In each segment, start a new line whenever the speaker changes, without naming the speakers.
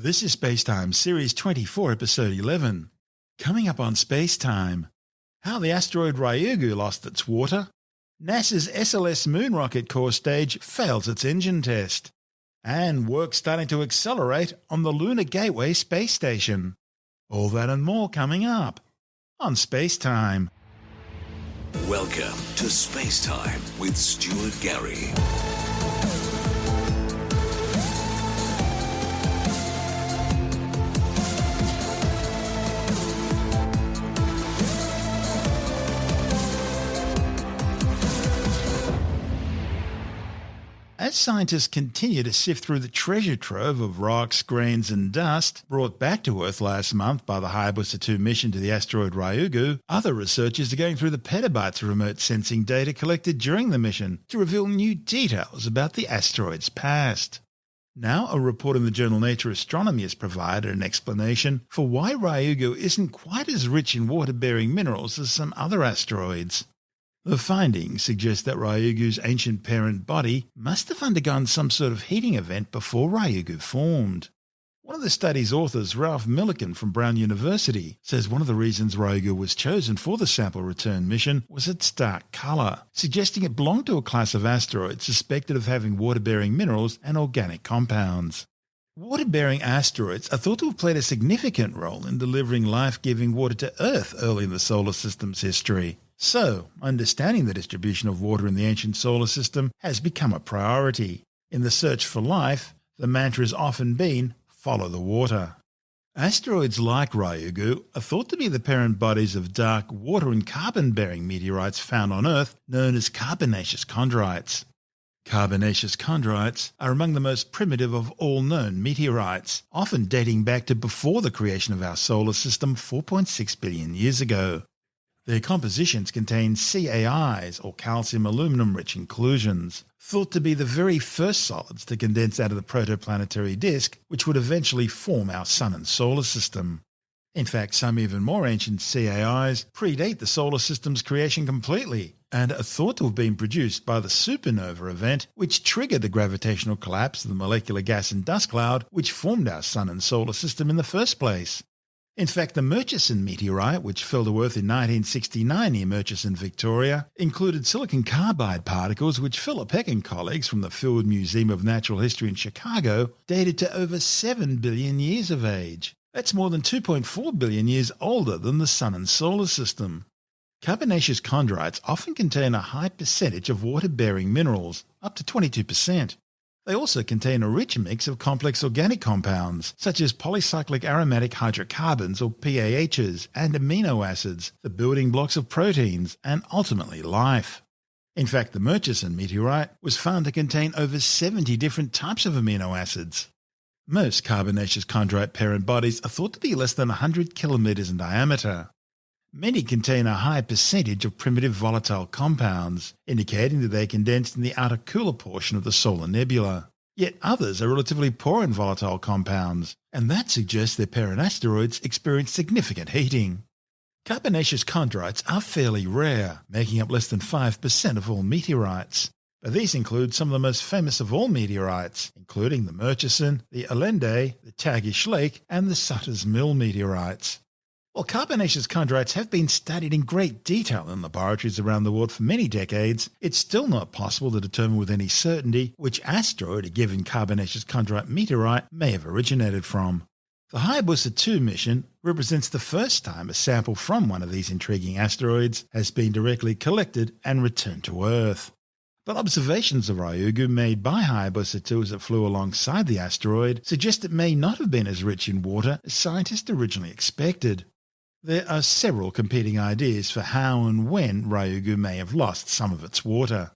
This is SpaceTime Series 24, Episode 11. Coming up on SpaceTime, how the asteroid Ryugu lost its water, NASA's SLS Moon rocket core stage fails its engine test, and work starting to accelerate on the Lunar Gateway space station. All that and more coming up on SpaceTime.
Welcome to SpaceTime with Stuart Gary.
As scientists continue to sift through the treasure trove of rocks, grains and dust brought back to Earth last month by the Hayabusa 2 mission to the asteroid Ryugu, other researchers are going through the petabytes of remote sensing data collected during the mission to reveal new details about the asteroid's past. Now a report in the journal Nature Astronomy has provided an explanation for why Ryugu isn't quite as rich in water-bearing minerals as some other asteroids. The findings suggest that Ryugu's ancient parent body must have undergone some sort of heating event before Ryugu formed. One of the study's authors, Ralph Millikan from Brown University, says one of the reasons Ryugu was chosen for the sample return mission was its dark colour, suggesting it belonged to a class of asteroids suspected of having water-bearing minerals and organic compounds. Water-bearing asteroids are thought to have played a significant role in delivering life-giving water to Earth early in the solar system's history. So, understanding the distribution of water in the ancient solar system has become a priority. In the search for life, the mantra has often been, follow the water. Asteroids like Ryugu are thought to be the parent bodies of dark water and carbon-bearing meteorites found on Earth, known as carbonaceous chondrites. Carbonaceous chondrites are among the most primitive of all known meteorites, often dating back to before the creation of our solar system 4.6 billion years ago. Their compositions contain CAIs, or calcium-aluminum-rich inclusions, thought to be the very first solids to condense out of the protoplanetary disk, which would eventually form our Sun and solar system. In fact, some even more ancient CAIs predate the solar system's creation completely, and are thought to have been produced by the supernova event which triggered the gravitational collapse of the molecular gas and dust cloud which formed our Sun and solar system in the first place. In fact, the Murchison meteorite, which fell to Earth in 1969 near Murchison, Victoria, included silicon carbide particles which Philip Heck and colleagues from the Field Museum of Natural History in Chicago dated to over 7 billion years of age. That's more than 2.4 billion years older than the Sun and solar system. Carbonaceous chondrites often contain a high percentage of water-bearing minerals, up to 22%. They also contain a rich mix of complex organic compounds, such as polycyclic aromatic hydrocarbons or PAHs and amino acids, the building blocks of proteins, and ultimately life. In fact, the Murchison meteorite was found to contain over 70 different types of amino acids. Most carbonaceous chondrite parent bodies are thought to be less than 100 kilometers in diameter. Many contain a high percentage of primitive volatile compounds, indicating that they condensed in the outer cooler portion of the solar nebula. Yet others are relatively poor in volatile compounds, and that suggests their parent asteroids experience significant heating. Carbonaceous chondrites are fairly rare, making up less than 5% of all meteorites. But these include some of the most famous of all meteorites, including the Murchison, the Allende, the Tagish Lake, and the Sutter's Mill meteorites. While carbonaceous chondrites have been studied in great detail in laboratories around the world for many decades, it's still not possible to determine with any certainty which asteroid a given carbonaceous chondrite meteorite may have originated from. The Hayabusa 2 mission represents the first time a sample from one of these intriguing asteroids has been directly collected and returned to Earth. But observations of Ryugu made by Hayabusa 2 as it flew alongside the asteroid suggest it may not have been as rich in water as scientists originally expected. There are several competing ideas for how and when Ryugu may have lost some of its water.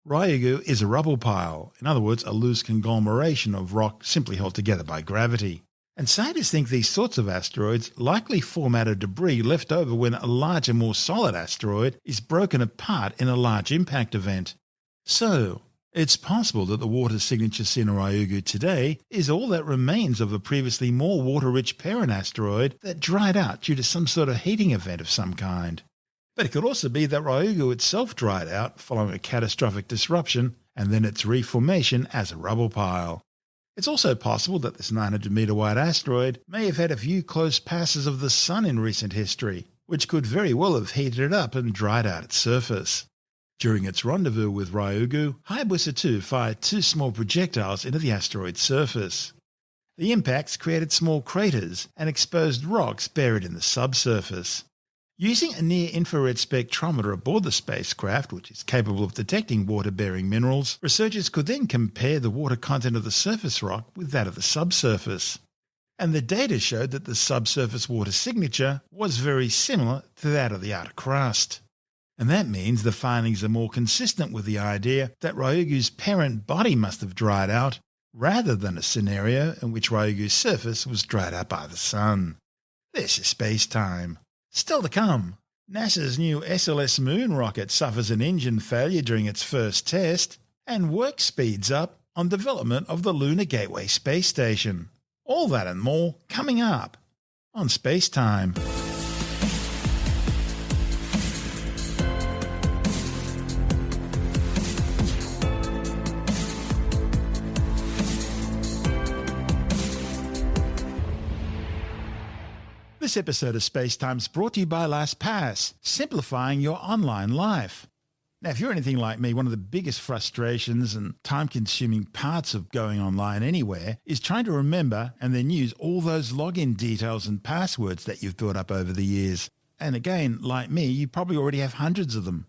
Ryugu is a rubble pile, in other words a loose conglomeration of rock simply held together by gravity. And scientists think these sorts of asteroids likely form out of debris left over when a larger, more solid asteroid is broken apart in a large impact event. So, it's possible that the water signature seen in Ryugu today is all that remains of a previously more water-rich parent asteroid that dried out due to some sort of heating event of some kind. But it could also be that Ryugu itself dried out following a catastrophic disruption and then its reformation as a rubble pile. It's also possible that this 900-metre-wide asteroid may have had a few close passes of the Sun in recent history, which could very well have heated it up and dried out its surface. During its rendezvous with Ryugu, Hayabusa 2 fired 2 small projectiles into the asteroid's surface. The impacts created small craters and exposed rocks buried in the subsurface. Using a near-infrared spectrometer aboard the spacecraft, which is capable of detecting water-bearing minerals, researchers could then compare the water content of the surface rock with that of the subsurface. And the data showed that the subsurface water signature was very similar to that of the outer crust. And that means the findings are more consistent with the idea that Ryugu's parent body must have dried out, rather than a scenario in which Ryugu's surface was dried out by the Sun. This is SpaceTime. Still to come, NASA's new SLS Moon rocket suffers an engine failure during its first test, and work speeds up on development of the Lunar Gateway space station. All that and more coming up on SpaceTime. This episode of SpaceTime is brought to you by LastPass, simplifying your online life. Now, if you're anything like me, one of the biggest frustrations and time-consuming parts of going online anywhere is trying to remember and then use all those login details and passwords that you've built up over the years. And again, like me, you probably already have hundreds of them.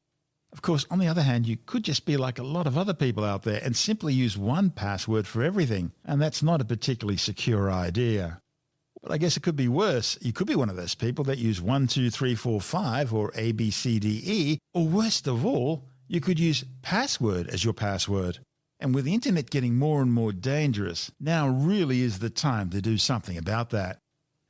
Of course, on the other hand, you could just be like a lot of other people out there and simply use one password for everything, and that's not a particularly secure idea. But I guess it could be worse. You could be one of those people that use 1, 2, 3, 4, 5 or A, B, C, D, E, or worst of all, you could use password as your password. And with the internet getting more and more dangerous, now really is the time to do something about that.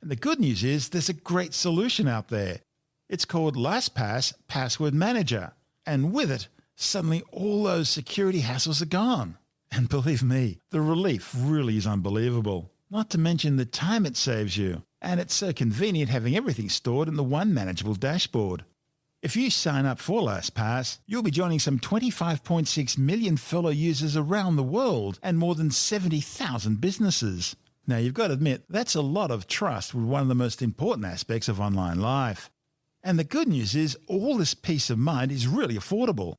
And the good news is there's a great solution out there. It's called LastPass Password Manager. And with it, suddenly all those security hassles are gone. And believe me, the relief really is unbelievable. Not to mention the time it saves you. And it's so convenient having everything stored in the one manageable dashboard. If you sign up for LastPass, you'll be joining some 25.6 million fellow users around the world and more than 70,000 businesses. Now, you've got to admit, that's a lot of trust with one of the most important aspects of online life. And the good news is all this peace of mind is really affordable.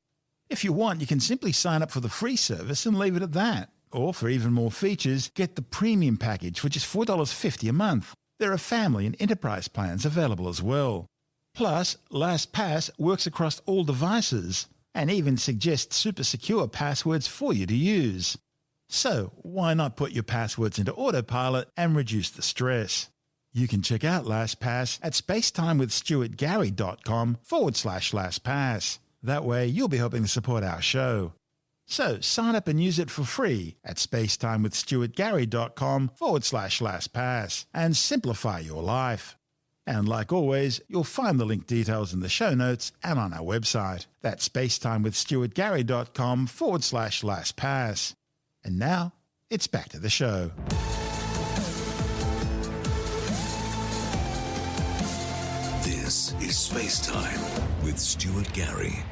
If you want, you can simply sign up for the free service and leave it at that. Or for even more features, get the premium package, which is $4.50 a month. There are family and enterprise plans available as well. Plus, LastPass works across all devices and even suggests super secure passwords for you to use. So, why not put your passwords into autopilot and reduce the stress? You can check out LastPass at spacetimewithstuartgary.com/LastPass. That way, you'll be helping to support our show. So sign up and use it for free at spacetimewithstuartgary.com/LastPass and simplify your life. And like always, you'll find the link details in the show notes and on our website. That's spacetimewithstuartgary.com/LastPass. And now, it's back to the show.
This is SpaceTime with Stuart Gary.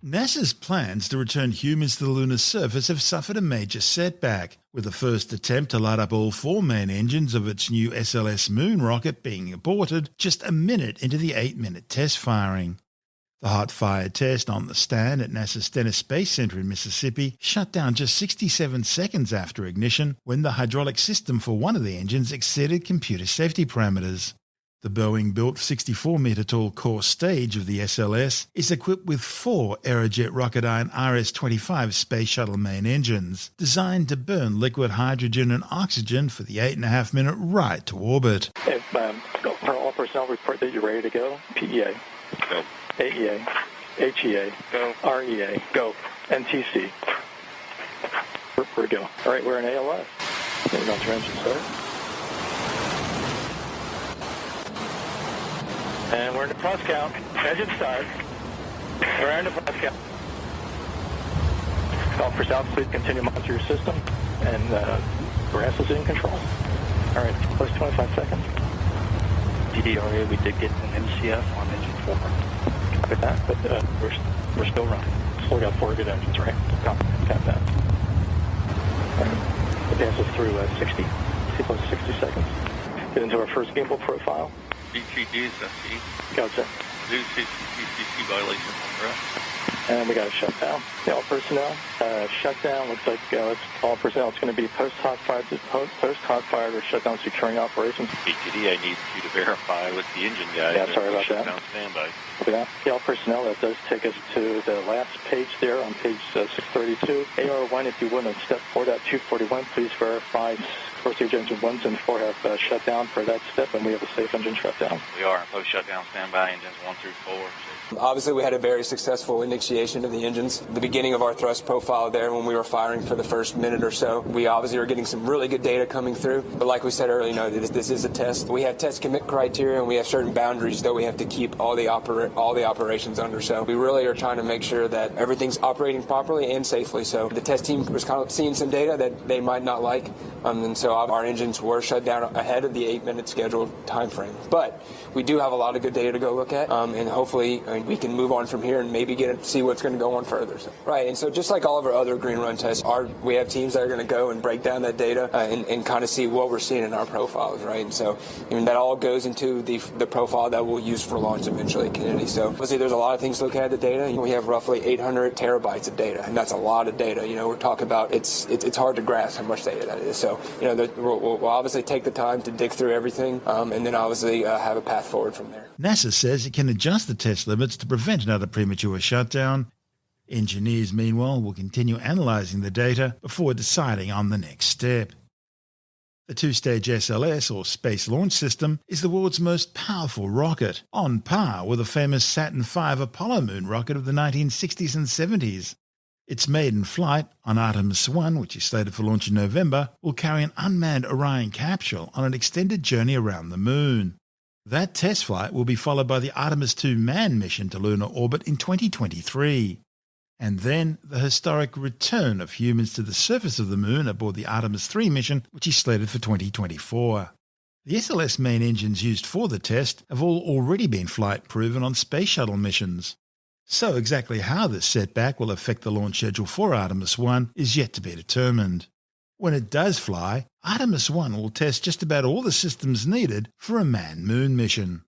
NASA's plans to return humans to the lunar surface have suffered a major setback, with the first attempt to light up all 4 main engines of its new SLS Moon rocket being aborted just a minute into the 8-minute test firing. The hot fire test on the stand at NASA's Stennis Space Center in Mississippi shut down just 67 seconds after ignition when the hydraulic system for one of the engines exceeded computer safety parameters. The Boeing-built 64-metre-tall core stage of the SLS is equipped with 4 Aerojet Rocketdyne RS-25 Space Shuttle main engines, designed to burn liquid hydrogen and oxygen for the 8.5-minute ride to orbit.
All personnel report that you're ready to go. PEA. Go. AEA. HEA. Go. REA. Go. NTC. We're go. All right, we're in ALS. Maybe not your engine start. And we're in the plus count. Engine start. We're in the plus count. Call for south, please continue to monitor your system. And grass is in control. All right, plus 25 seconds. DDRA, we did get an MCF on engine 4. Copy that, but we're still running. Still got 4 good engines, right? Copy that. All right. passes through 60 seconds. Get into our first gimbal profile. Gotcha.
Violation.
And we got a shutdown. All personnel, shutdown. Looks like all personnel. It's going to be post-hot fire or shutdown securing operations.
BTD, I need you to verify with the engine guy.
Yeah, sorry about that.
Shutdown standby.
All personnel, that does take us to the last page there on page 632. AR1, if you would, on step 4.241, please verify core stage engine 1s and 4 have shut down for that step, and we have a safe engine shutdown.
We are post-shutdown standby, engines 1 through 4.
Obviously, we had a very successful initiation of the engines. The beginning of our thrust profile there when we were firing for the first minute or so, we obviously were getting some really good data coming through. But like we said earlier, this is a test. We have test commit criteria, and we have certain boundaries that we have to keep all the operations under. So we really are trying to make sure that everything's operating properly and safely. So the test team was kind of seeing some data that they might not like, and so our engines were shut down ahead of the 8-minute scheduled time frame. But we do have a lot of good data to go look at, and hopefully we can move on from here and maybe see what's going to go on further. So, right, and so just like all of our other green run tests, we have teams that are going to go and break down that data and kind of see what we're seeing in our profiles, right? And so that all goes into the profile that we'll use for launch eventually at Kennedy. So obviously there's a lot of things to look at the data. We have roughly 800 terabytes of data, and that's a lot of data. We're talking about it's hard to grasp how much data that is. So we'll obviously take the time to dig through everything, and then obviously have a path forward from there.
NASA says it can adjust the test limits to prevent another premature shutdown. Engineers, meanwhile, will continue analysing the data before deciding on the next step. The two-stage SLS, or Space Launch System, is the world's most powerful rocket, on par with the famous Saturn V Apollo moon rocket of the 1960s and 70s. Its maiden flight on Artemis I, which is slated for launch in November, will carry an unmanned Orion capsule on an extended journey around the moon. That test flight will be followed by the Artemis II manned mission to lunar orbit in 2023. And then the historic return of humans to the surface of the moon aboard the Artemis III mission, which is slated for 2024. The SLS main engines used for the test have all already been flight proven on space shuttle missions. So exactly how this setback will affect the launch schedule for Artemis I is yet to be determined. When it does fly, Artemis I will test just about all the systems needed for a manned moon mission.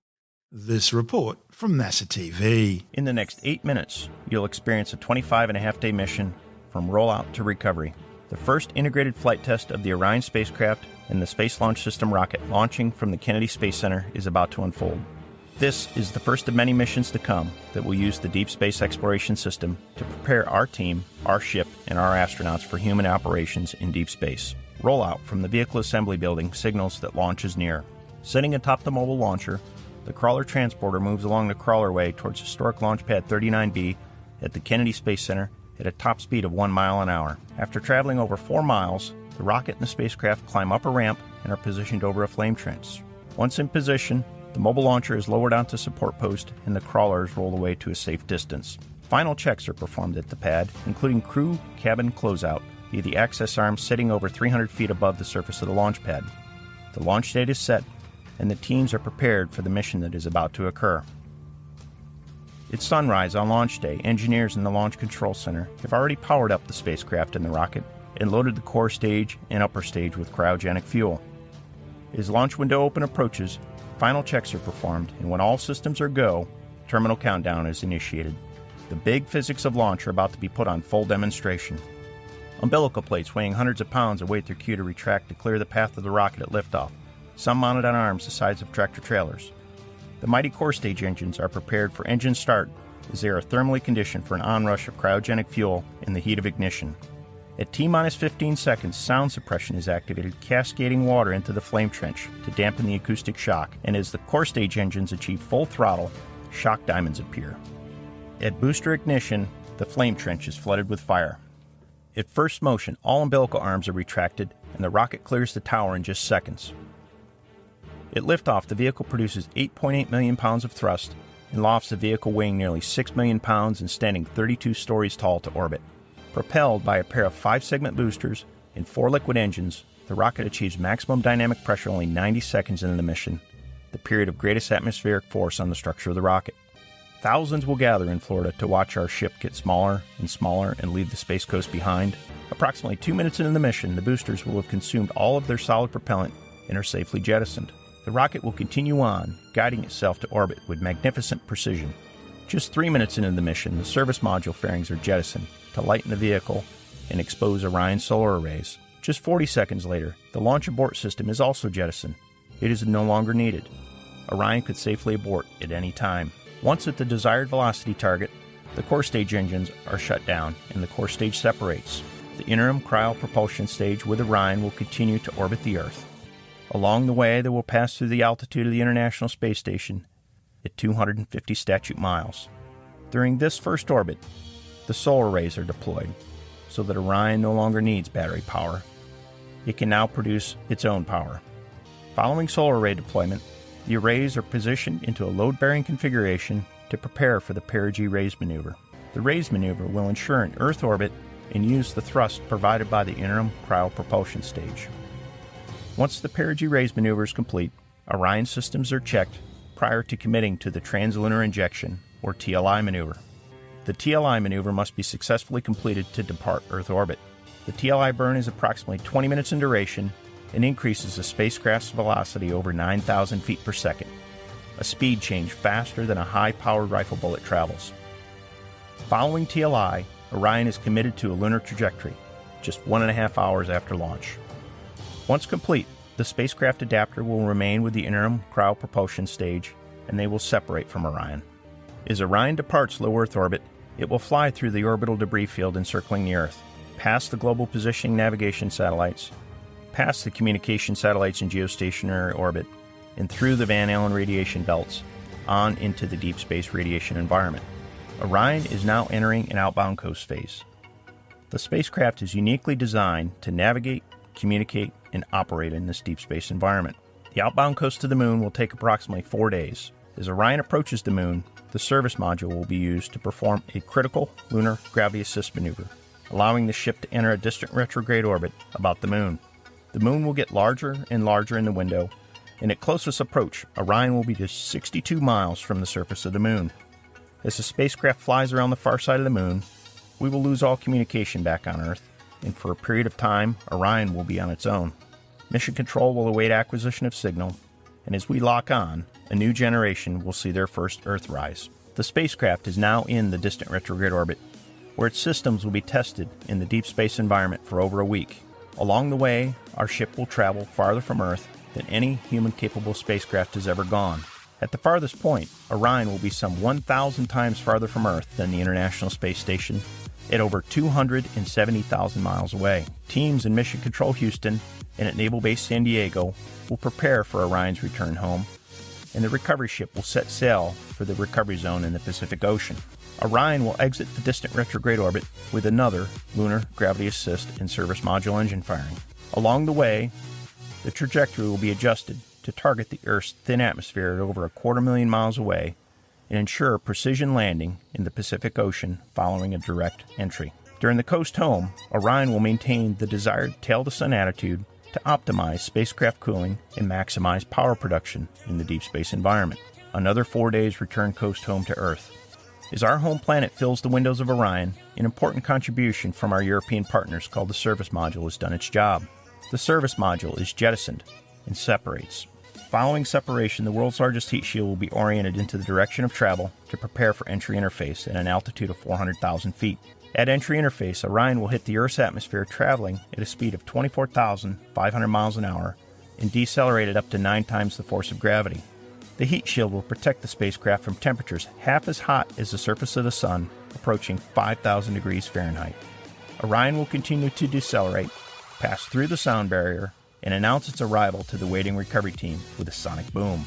This report from NASA TV.
In the next 8 minutes, you'll experience a 25-and-a-half-day mission from rollout to recovery. The first integrated flight test of the Orion spacecraft and the Space Launch System rocket launching from the Kennedy Space Center is about to unfold. This is the first of many missions to come that will use the Deep Space Exploration System to prepare our team, our ship, and our astronauts for human operations in deep space. Rollout from the Vehicle Assembly Building signals that launch is near. Sitting atop the mobile launcher, the crawler transporter moves along the crawlerway towards historic Launch Pad 39B at the Kennedy Space Center at a top speed of 1 mile an hour. After traveling over 4 miles, the rocket and the spacecraft climb up a ramp and are positioned over a flame trench. Once in position, the mobile launcher is lowered onto support post and the crawler is rolled away to a safe distance. Final checks are performed at the pad, including crew cabin closeout via the access arm sitting over 300 feet above the surface of the launch pad. The launch date is set, and the teams are prepared for the mission that is about to occur. It's sunrise on launch day. Engineers in the Launch Control Center have already powered up the spacecraft and the rocket and loaded the core stage and upper stage with cryogenic fuel. As launch window open approaches, final checks are performed, and when all systems are go, terminal countdown is initiated. The big physics of launch are about to be put on full demonstration. Umbilical plates weighing hundreds of pounds await their cue to retract to clear the path of the rocket at liftoff, some mounted on arms the size of tractor-trailers. The mighty core stage engines are prepared for engine start as they are thermally conditioned for an onrush of cryogenic fuel in the heat of ignition. At T-minus 15 seconds, sound suppression is activated, cascading water into the flame trench to dampen the acoustic shock, and as the core stage engines achieve full throttle, shock diamonds appear. At booster ignition, the flame trench is flooded with fire. At first motion, all umbilical arms are retracted, and the rocket clears the tower in just seconds. At liftoff, the vehicle produces 8.8 million pounds of thrust and lofts the vehicle weighing nearly 6 million pounds and standing 32 stories tall to orbit. Propelled by a pair of 5-segment boosters and 4 liquid engines, the rocket achieves maximum dynamic pressure only 90 seconds into the mission, the period of greatest atmospheric force on the structure of the rocket. Thousands will gather in Florida to watch our ship get smaller and smaller and leave the Space Coast behind. Approximately 2 minutes into the mission, the boosters will have consumed all of their solid propellant and are safely jettisoned. The rocket will continue on, guiding itself to orbit with magnificent precision. Just 3 minutes into the mission, the service module fairings are jettisoned to lighten the vehicle and expose Orion's solar arrays. Just 40 seconds later, the launch abort system is also jettisoned. It is no longer needed. Orion could safely abort at any time. Once at the desired velocity target, the core stage engines are shut down and the core stage separates. The interim cryo-propulsion stage with Orion will continue to orbit the Earth. Along the way, they will pass through the altitude of the International Space Station at 250 statute miles. During this first orbit, the solar arrays are deployed so that Orion no longer needs battery power. It can now produce its own power. Following solar array deployment, the arrays are positioned into a load-bearing configuration to prepare for the perigee raise maneuver. The raise maneuver will ensure an Earth orbit and use the thrust provided by the interim cryo-propulsion stage. Once the perigee raise maneuver is complete, Orion systems are checked prior to committing to the translunar injection, or TLI maneuver. The TLI maneuver must be successfully completed to depart Earth orbit. The TLI burn is approximately 20 minutes in duration and increases the spacecraft's velocity over 9,000 feet per second, a speed change faster than a high-powered rifle bullet travels. Following TLI, Orion is committed to a lunar trajectory, just 1.5 hours after launch. Once complete, the spacecraft adapter will remain with the interim cryo-propulsion stage, and they will separate from Orion. As Orion departs low Earth orbit, it will fly through the orbital debris field encircling the Earth, past the global positioning navigation satellites, past the communication satellites in geostationary orbit, and through the Van Allen radiation belts, on into the deep space radiation environment. Orion is now entering an outbound coast phase. The spacecraft is uniquely designed to navigate, communicate, and operate in this deep space environment. The outbound coast to the Moon will take approximately 4 days. As Orion approaches the Moon, the service module will be used to perform a critical lunar gravity assist maneuver, allowing the ship to enter a distant retrograde orbit about the Moon. The Moon will get larger and larger in the window, and at closest approach, Orion will be just 62 miles from the surface of the Moon. As the spacecraft flies around the far side of the Moon, we will lose all communication back on Earth, and for a period of time, Orion will be on its own. Mission Control will await acquisition of signal, and as we lock on, a new generation will see their first Earthrise. The spacecraft is now in the distant retrograde orbit, where its systems will be tested in the deep space environment for over a week. Along the way, our ship will travel farther from Earth than any human-capable spacecraft has ever gone. At the farthest point, Orion will be some 1,000 times farther from Earth than the International Space Station, at over 270,000 miles away. Teams in Mission Control Houston and at Naval Base San Diego will prepare for Orion's return home, and the recovery ship will set sail for the recovery zone in the Pacific Ocean. Orion will exit the distant retrograde orbit with another lunar gravity assist and service module engine firing. Along the way, the trajectory will be adjusted to target the Earth's thin atmosphere at over 250,000 miles away and ensure precision landing in the Pacific Ocean following a direct entry. During the coast home, Orion will maintain the desired tail-to-sun attitude to optimize spacecraft cooling and maximize power production in the deep space environment. Another 4 days return coast home to Earth. As our home planet fills the windows of Orion, an important contribution from our European partners called the service module has done its job. The service module is jettisoned and separates. Following separation, the world's largest heat shield will be oriented into the direction of travel to prepare for entry interface at an altitude of 400,000 feet. At entry interface, Orion will hit the Earth's atmosphere traveling at a speed of 24,500 miles an hour and decelerate at up to 9 times the force of gravity. The heat shield will protect the spacecraft from temperatures half as hot as the surface of the Sun, approaching 5,000 degrees Fahrenheit. Orion will continue to decelerate, pass through the sound barrier, and announce its arrival to the waiting recovery team with a sonic boom.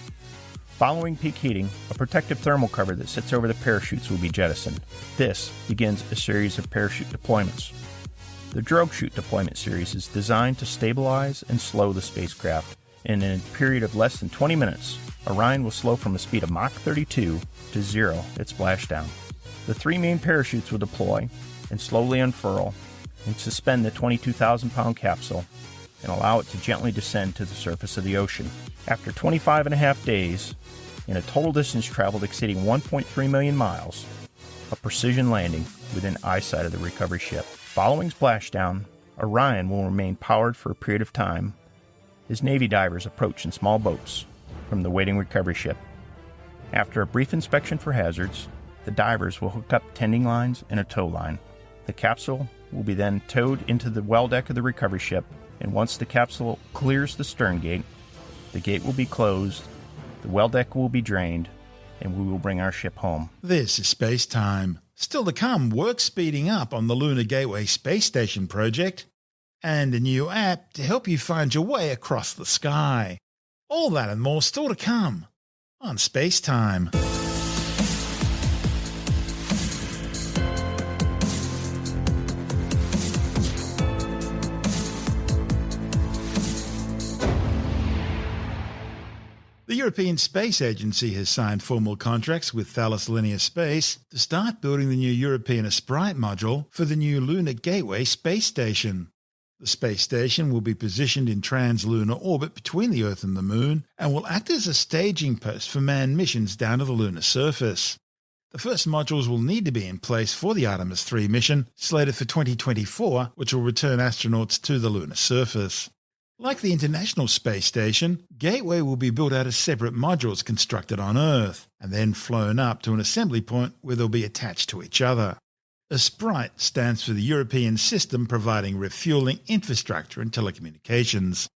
Following peak heating, a protective thermal cover that sits over the parachutes will be jettisoned. This begins a series of parachute deployments. The drogue chute deployment series is designed to stabilize and slow the spacecraft, and in a period of less than 20 minutes, Orion will slow from a speed of Mach 32 to 0 at splashdown. The 3 main parachutes will deploy and slowly unfurl and suspend the 22,000-pound capsule and allow it to gently descend to the surface of the ocean. After 25.5 days, in a total distance traveled exceeding 1.3 million miles, a precision landing within eyesight of the recovery ship. Following splashdown, Orion will remain powered for a period of time as Navy divers approach in small boats from the waiting recovery ship. After a brief inspection for hazards, the divers will hook up tending lines and a tow line. The capsule will be then towed into the well deck of the recovery ship, and once the capsule clears the stern gate, the gate will be closed, the well deck will be drained, and we will bring our ship home.
This is Space Time. Still to come, work speeding up on the Lunar Gateway space station project, and a new app to help you find your way across the sky. All that and more still to come on Space Time. The European Space Agency has signed formal contracts with Thales Alenia Space to start building the new European Esprit module for the new Lunar Gateway space station. The space station will be positioned in trans-lunar orbit between the Earth and the Moon and will act as a staging post for manned missions down to the lunar surface. The first modules will need to be in place for the Artemis I mission, slated for 2024, which will return astronauts to the lunar surface. Like the International Space Station, Gateway will be built out of separate modules constructed on Earth, and then flown up to an assembly point where they'll be attached to each other. Esprit stands for the European system providing refuelling infrastructure and telecommunications.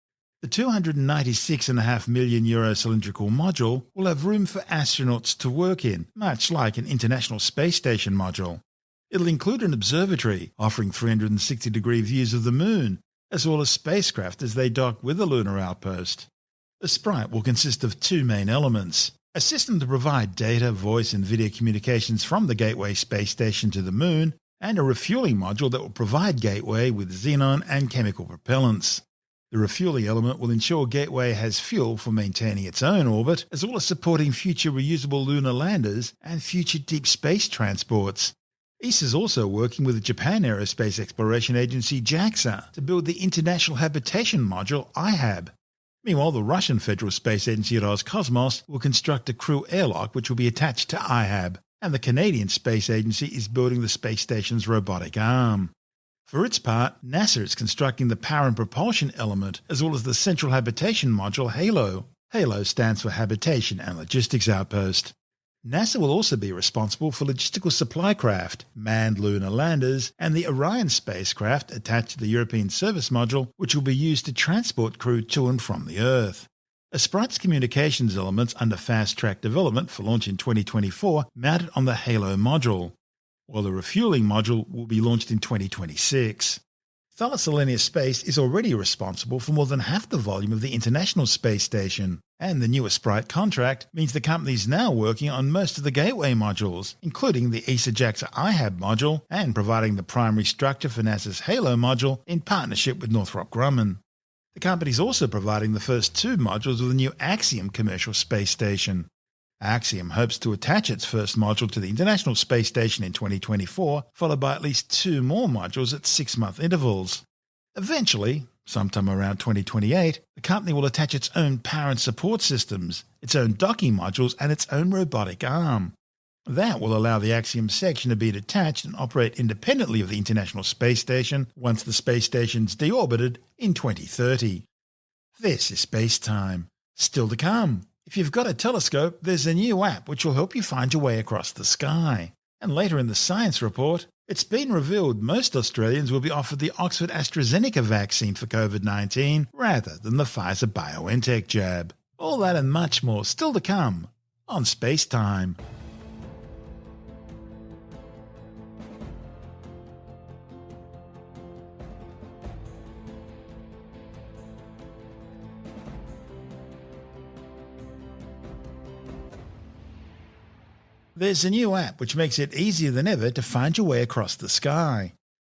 The €296.5 million cylindrical module will have room for astronauts to work in, much like an International Space Station module. It'll include an observatory offering 360-degree views of the Moon, as well as spacecraft as they dock with the lunar outpost. Esprit will consist of two main elements: a system to provide data, voice and video communications from the Gateway space station to the Moon, and a refueling module that will provide Gateway with xenon and chemical propellants. The refueling element will ensure Gateway has fuel for maintaining its own orbit, as well as supporting future reusable lunar landers and future deep space transports. ESA is also working with the Japan Aerospace Exploration Agency JAXA to build the International Habitation Module IHAB. Meanwhile, the Russian Federal Space Agency at Roscosmos will construct a crew airlock which will be attached to IHAB, and the Canadian Space Agency is building the space station's robotic arm. For its part, NASA is constructing the power and propulsion element as well as the Central Habitation Module HALO. HALO stands for Habitation and Logistics Outpost. NASA will also be responsible for logistical supply craft, manned lunar landers, and the Orion spacecraft attached to the European Service Module, which will be used to transport crew to and from the Earth. Esprit's communications elements under fast-track development for launch in 2024 mounted on the HALO module, while the refueling module will be launched in 2026. Thales Alenia Space is already responsible for more than half the volume of the International Space Station, and the new Esprit contract means the company is now working on most of the Gateway modules, including the ESA-JAXA IHAB module, and providing the primary structure for NASA's HALO module in partnership with Northrop Grumman. The company is also providing the first two modules of the new Axiom commercial space station. Axiom hopes to attach its first module to the International Space Station in 2024, followed by at least two more modules at 6-month intervals. Eventually, sometime around 2028, the company will attach its own power and support systems, its own docking modules, and its own robotic arm. That will allow the Axiom section to be detached and operate independently of the International Space Station once the space station's deorbited in 2030. This is Space Time. Still to come. If you've got a telescope, there's a new app which will help you find your way across the sky. And later in the science report, it's been revealed most Australians will be offered the Oxford AstraZeneca vaccine for COVID-19 rather than the Pfizer-BioNTech jab. All that and much more still to come on Space Time. There's a new app which makes it easier than ever to find your way across the sky.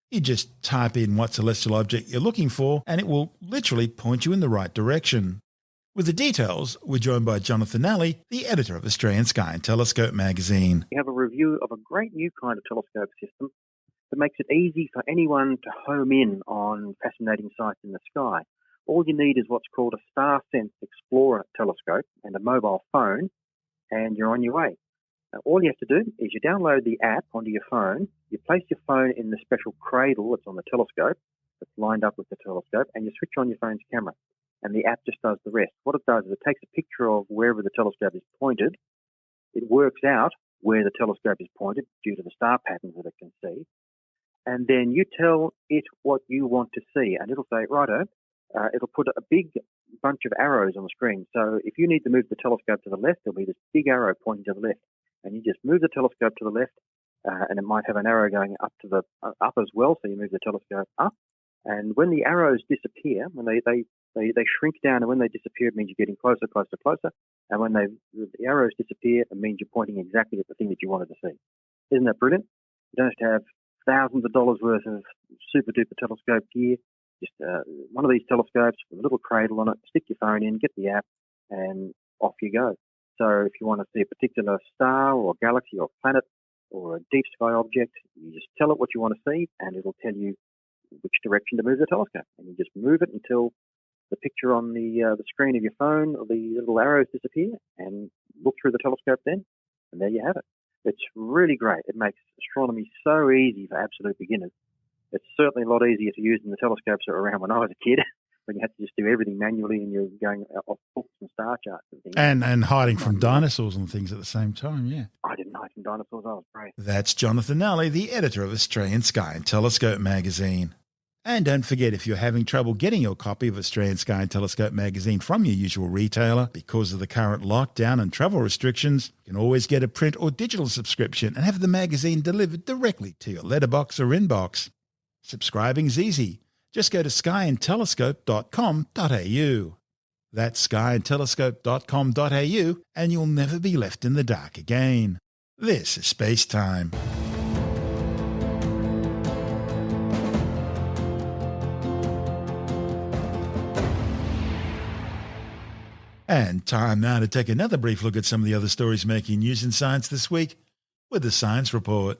You just type in what celestial object you're looking for and it will literally point you in the right direction. With the details, we're joined by Jonathan Alley, the editor of Australian Sky and Telescope magazine.
We have a review of a great new kind of telescope system that makes it easy for anyone to home in on fascinating sights in the sky. All you need is what's called a StarSense Explorer telescope and a mobile phone, and you're on your way. Now, all you have to do is you download the app onto your phone, you place your phone in the special cradle that's on the telescope, that's lined up with the telescope, and you switch on your phone's camera. And the app just does the rest. What it does is it takes a picture of wherever the telescope is pointed. It works out where the telescope is pointed due to the star patterns that it can see. And then you tell it what you want to see. And it'll say, righto, it'll put a big bunch of arrows on the screen. So if you need to move the telescope to the left, there'll be this big arrow pointing to the left. And you just move the telescope to the left, and it might have an arrow going up to the up as well. So you move the telescope up. And when the arrows disappear, when they shrink down, and when they disappear, it means you're getting closer, closer, closer. And when the arrows disappear, it means you're pointing exactly at the thing that you wanted to see. Isn't that brilliant? You don't have to have thousands of dollars worth of super duper telescope gear. Just one of these telescopes with a little cradle on it. Stick your phone in, get the app, and off you go. So if you want to see a particular star or galaxy or planet or a deep sky object, you just tell it what you want to see, and it'll tell you which direction to move the telescope. And you just move it until the picture on the screen of your phone or the little arrows disappear, and look through the telescope then, and there you have it. It's really great. It makes astronomy so easy for absolute beginners. It's certainly a lot easier to use than the telescopes that were around when I was a kid, when you had to just do everything manually and you're going off books and star charts and things.
And hiding from dinosaurs and things at the same time, yeah.
I didn't hide from dinosaurs. I was brave.
That's Jonathan Nally, the editor of Australian Sky and Telescope magazine. And don't forget, if you're having trouble getting your copy of Australian Sky and Telescope magazine from your usual retailer because of the current lockdown and travel restrictions, you can always get a print or digital subscription and have the magazine delivered directly to your letterbox or inbox. Subscribing's easy. Just go to skyandtelescope.com.au. That's skyandtelescope.com.au, and you'll never be left in the dark again. This is Space Time. And time now to take another brief look at some of the other stories making news in science this week with the Science Report.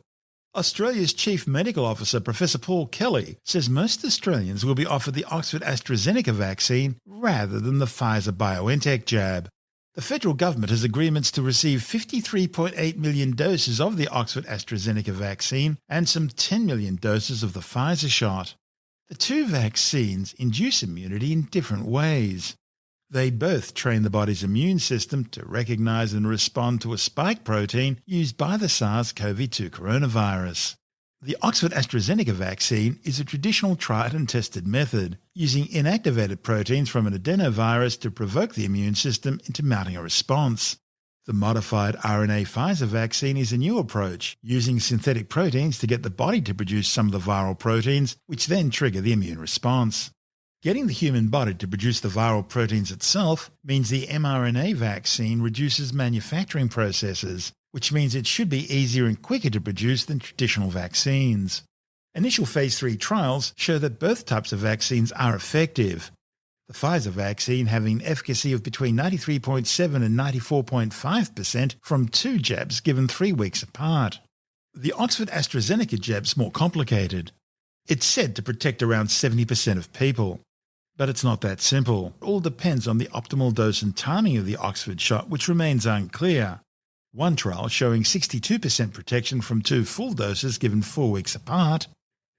Australia's Chief Medical Officer, Professor Paul Kelly, says most Australians will be offered the Oxford AstraZeneca vaccine rather than the Pfizer-BioNTech jab. The federal government has agreements to receive 53.8 million doses of the Oxford AstraZeneca vaccine and some 10 million doses of the Pfizer shot. The two vaccines induce immunity in different ways. They both train the body's immune system to recognize and respond to a spike protein used by the SARS-CoV-2 coronavirus. The Oxford AstraZeneca vaccine is a traditional tried and tested method, using inactivated proteins from an adenovirus to provoke the immune system into mounting a response. The modified RNA Pfizer vaccine is a new approach, using synthetic proteins to get the body to produce some of the viral proteins, which then trigger the immune response. Getting the human body to produce the viral proteins itself means the mRNA vaccine reduces manufacturing processes, which means it should be easier and quicker to produce than traditional vaccines. Initial Phase 3 trials show that both types of vaccines are effective. The Pfizer vaccine having efficacy of between 93.7 and 94.5% from 2 jabs given 3 weeks apart. The Oxford AstraZeneca jab's more complicated. It's said to protect around 70% of people. But it's not that simple. It all depends on the optimal dose and timing of the Oxford shot, which remains unclear. One trial showing 62% protection from 2 full doses given 4 weeks apart,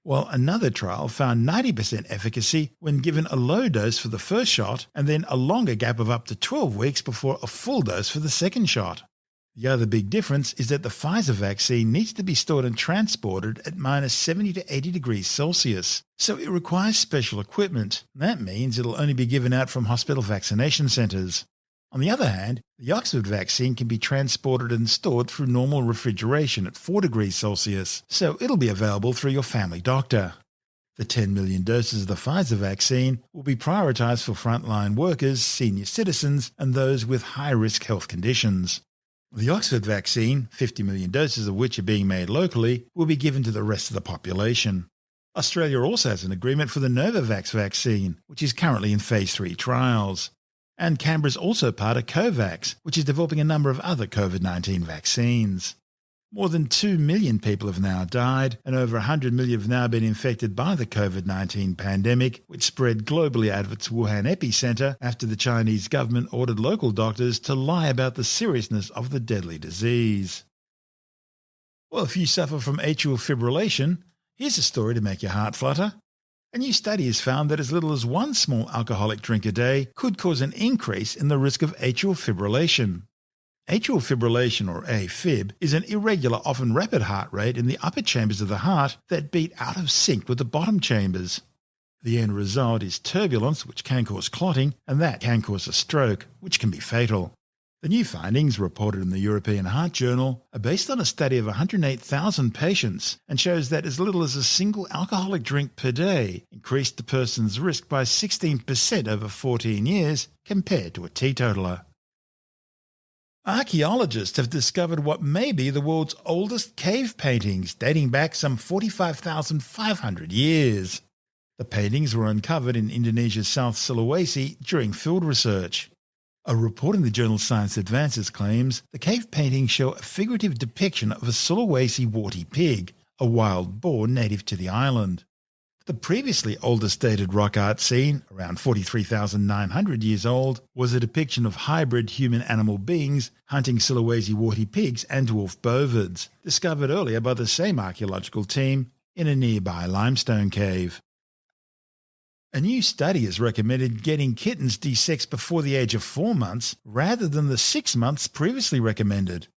while another trial found 90% efficacy when given a low dose for the first shot and then a longer gap of up to 12 weeks before a full dose for the second shot. The other big difference is that the Pfizer vaccine needs to be stored and transported at minus 70 to 80 degrees Celsius, so it requires special equipment. That means it'll only be given out from hospital vaccination centres. On the other hand, the Oxford vaccine can be transported and stored through normal refrigeration at 4 degrees Celsius, so it'll be available through your family doctor. The 10 million doses of the Pfizer vaccine will be prioritised for frontline workers, senior citizens, and those with high-risk health conditions. The Oxford vaccine, 50 million doses of which are being made locally, will be given to the rest of the population. Australia also has an agreement for the Novavax vaccine, which is currently in Phase 3 trials. And Canberra is also part of COVAX, which is developing a number of other COVID-19 vaccines. More than 2 million people have now died, and over 100 million have now been infected by the COVID-19 pandemic, which spread globally out of its Wuhan epicenter after the Chinese government ordered local doctors to lie about the seriousness of the deadly disease. Well, if you suffer from atrial fibrillation, here's a story to make your heart flutter. A new study has found that as little as one small alcoholic drink a day could cause an increase in the risk of atrial fibrillation. Atrial fibrillation, or AFib, is an irregular, often rapid heart rate in the upper chambers of the heart that beat out of sync with the bottom chambers. The end result is turbulence, which can cause clotting, and that can cause a stroke, which can be fatal. The new findings, reported in the European Heart Journal, are based on a study of 108,000 patients and shows that as little as a single alcoholic drink per day increased the person's risk by 16% over 14 years compared to a teetotaler. Archaeologists have discovered what may be the world's oldest cave paintings, dating back some 45,500 years. The paintings were uncovered in Indonesia's South Sulawesi during field research. A report in the journal Science Advances claims the cave paintings show a figurative depiction of a Sulawesi warty pig, a wild boar native to the island. The previously oldest dated rock art seen, around 43,900 years old, was a depiction of hybrid human-animal beings hunting Sulawesi warty pigs and dwarf bovids, discovered earlier by the same archaeological team in a nearby limestone cave. A new study has recommended getting kittens desexed before the age of 4 months rather than the 6 months previously recommended.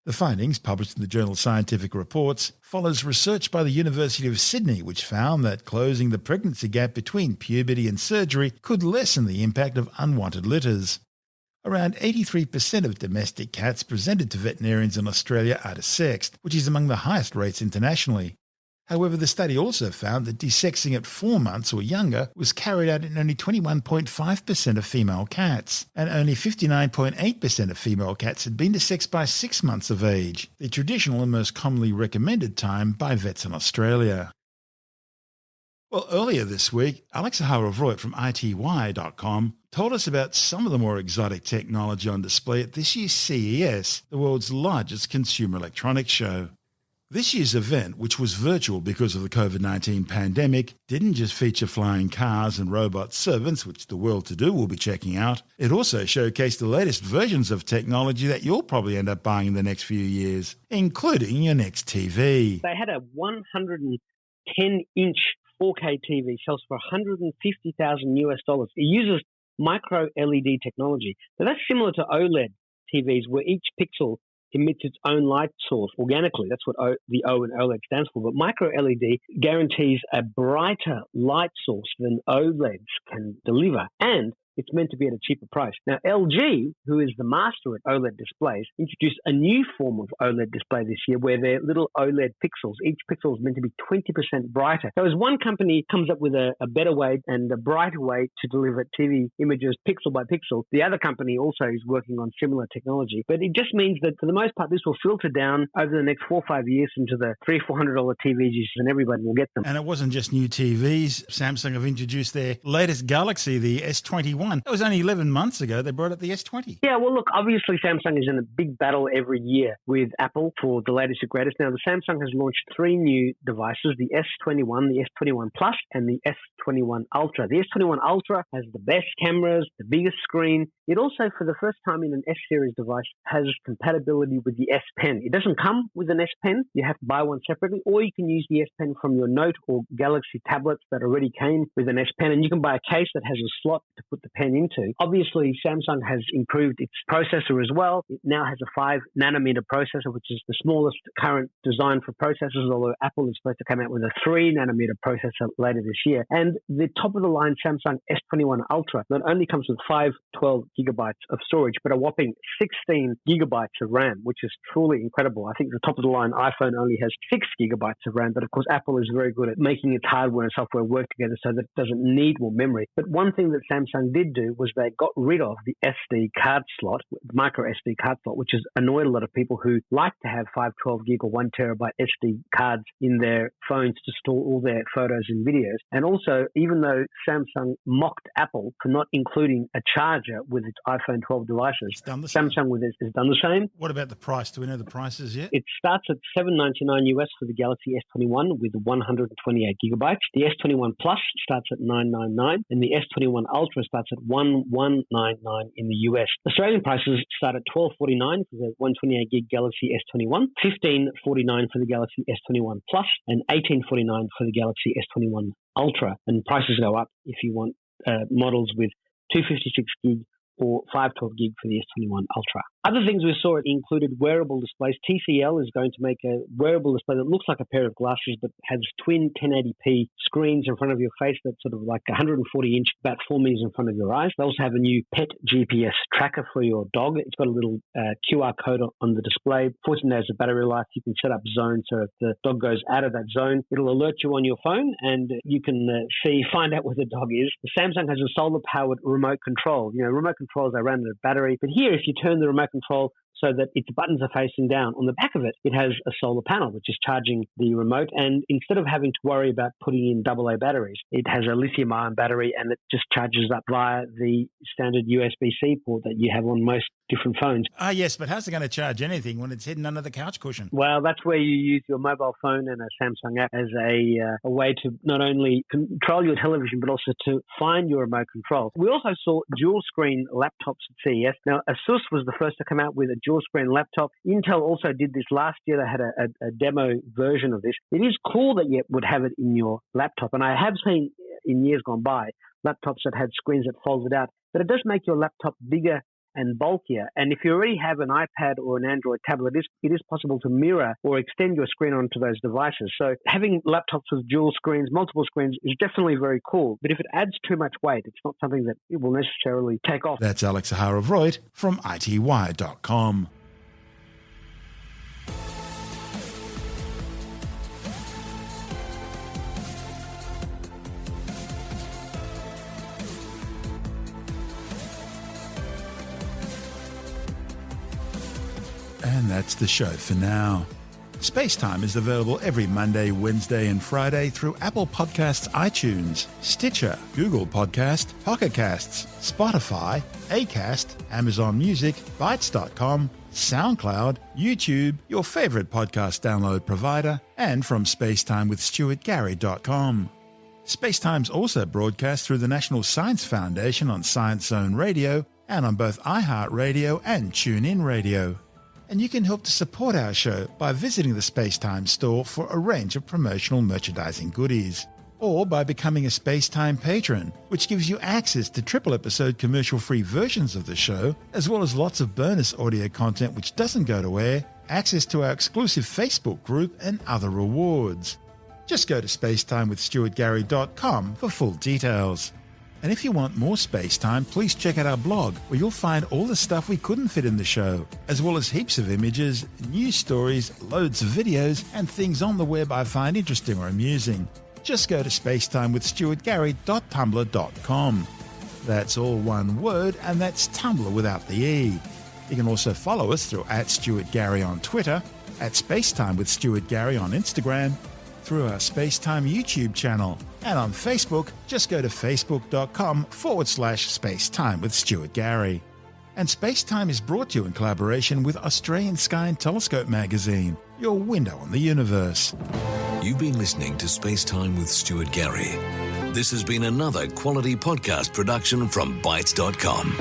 The findings, published in the journal Scientific Reports, follows research by the University of Sydney, which found that closing the pregnancy gap between puberty and surgery could lessen the impact of unwanted litters. Around 83% of domestic cats presented to veterinarians in Australia are desexed, which is among the highest rates internationally. However, the study also found that desexing at 4 months or younger was carried out in only 21.5% of female cats, and only 59.8% of female cats had been desexed by 6 months of age, the traditional and most commonly recommended time by vets in Australia. Well, earlier this week, Alex Harovoit from ITY.com told us about some of the more exotic technology on display at this year's CES, the world's largest consumer electronics show. This year's event, which was virtual because of the COVID-19 pandemic, didn't just feature flying cars and robot servants, which the well-to-do will be checking out. It also showcased the latest versions of technology that you'll probably end up buying in the next few years, including your next TV.
They had a 110-inch 4K TV, sells for $150,000. It uses micro LED technology. So that's similar to OLED TVs, where each pixel emits its own light source organically. That's what the O in OLED stands for. But micro LED guarantees a brighter light source than OLEDs can deliver, and it's meant to be at a cheaper price. Now, LG, who is the master at OLED displays, introduced a new form of OLED display this year where they're little OLED pixels. Each pixel is meant to be 20% brighter. So as one company comes up with a better way and a brighter way to deliver TV images pixel by pixel, the other company also is working on similar technology. But it just means that for the most part, this will filter down over the next 4 or 5 years into the $300-400 TVs and everybody will get them.
And it wasn't just new TVs. Samsung have introduced their latest Galaxy, the S21. That was only 11 months ago. They brought out the S20.
Yeah, well, look, obviously Samsung is in a big battle every year with Apple for the latest and greatest. Now, the Samsung has launched 3 new devices, the S21, the S21 Plus, and the S21 Ultra. The S21 Ultra has the best cameras, the biggest screen. It also, for the first time in an S-series device, has compatibility with the S Pen. It doesn't come with an S Pen. You have to buy one separately, or you can use the S Pen from your Note or Galaxy tablets that already came with an S Pen, and you can buy a case that has a slot to put the pen into. Obviously, Samsung has improved its processor as well. It now has a 5-nanometer processor, which is the smallest current design for processors, although Apple is supposed to come out with a 3-nanometer processor later this year. And the top-of-the-line Samsung S21 Ultra not only comes with 512 gigabytes of storage, but a whopping 16 gigabytes of RAM, which is truly incredible. I think the top-of-the-line iPhone only has 6 gigabytes of RAM, but of course Apple is very good at making its hardware and software work together so that it doesn't need more memory. But one thing that Samsung did did do was they got rid of the SD card slot, micro SD card slot, which has annoyed a lot of people who like to have 512 gig or 1 terabyte SD cards in their phones to store all their photos and videos. And also, even though Samsung mocked Apple for not including a charger with its iPhone 12 devices, Samsung with it has done the same.
What about the price? Do we know the prices yet?
It starts at $799 US for the Galaxy S21 with 128 gigabytes. The S21 Plus starts at $999, and the S21 Ultra starts at $1199 in the US. Australian prices start at $1249 for the 128 gig Galaxy S21, $1549 for the Galaxy S21 Plus, and $1849 for the Galaxy S21 Ultra. And prices go up if you want models with 256 gig or 512 gig for the S21 Ultra. Other things we saw included wearable displays. TCL is going to make a wearable display that looks like a pair of glasses but has twin 1080p screens in front of your face that's sort of like 140 inch, about 4 meters in front of your eyes. They also have a new pet GPS tracker for your dog. It's got a little QR code on the display. 14 days of battery life. You can set up zones, so if the dog goes out of that zone, it'll alert you on your phone and you can find out where the dog is. The Samsung has a solar-powered remote control. You know, remote controls are ran out of battery, but here if you turn the remote control so that its buttons are facing down, on the back of it, it has a solar panel which is charging the remote. And instead of having to worry about putting in AA batteries, it has a lithium-ion battery and it just charges up via the standard USB-C port that you have on most different phones.
Ah, yes, but how's it going to charge anything when it's hidden under the couch cushion?
Well, that's where you use your mobile phone and a Samsung app as a way to not only control your television, but also to find your remote control. We also saw dual-screen laptops at CES. Now, Asus was the first to come out with a dual-screen laptop. Intel also did this last year. They had a demo version of this. It is cool that you would have it in your laptop, and I have seen in years gone by laptops that had screens that folded out, but it does make your laptop bigger and bulkier. And if you already have an iPad or an Android tablet, it is possible to mirror or extend your screen onto those devices. So having laptops with dual screens, multiple screens, is definitely very cool. But if it adds too much weight, it's not something that it will necessarily take off.
That's Alex Zaharov-Reut from ITY.com. And that's the show for now. SpaceTime is available every Monday, Wednesday and Friday through Apple Podcasts, iTunes, Stitcher, Google Podcast, Pocket Casts, Spotify, Acast, Amazon Music, Bytes.com, SoundCloud, YouTube, your favorite podcast download provider, and from SpaceTimeWithStuartGary.com. SpaceTime's also broadcast through the National Science Foundation on Science Zone Radio and on both iHeartRadio and TuneIn Radio. And you can help to support our show by visiting the SpaceTime store for a range of promotional merchandising goodies, or by becoming a SpaceTime patron, which gives you access to triple-episode commercial-free versions of the show, as well as lots of bonus audio content which doesn't go to air, access to our exclusive Facebook group, and other rewards. Just go to SpaceTimeWithStuartGary.com for full details. And if you want more SpaceTime, please check out our blog, where you'll find all the stuff we couldn't fit in the show, as well as heaps of images, news stories, loads of videos, and things on the web I find interesting or amusing. Just go to SpaceTimeWithStuartGary.tumblr.com. That's all one word, and that's Tumblr without the E. You can also follow us through @StuartGary on Twitter, @SpaceTimeWithStuartGary on Instagram, through our SpaceTime YouTube channel, and on Facebook, just go to facebook.com/SpaceTime with Stuart Gary. And SpaceTime is brought to you in collaboration with Australian Sky and Telescope magazine, your window on the universe.
You've been listening to SpaceTime with Stuart Gary. This has been another quality podcast production from Bytes.com.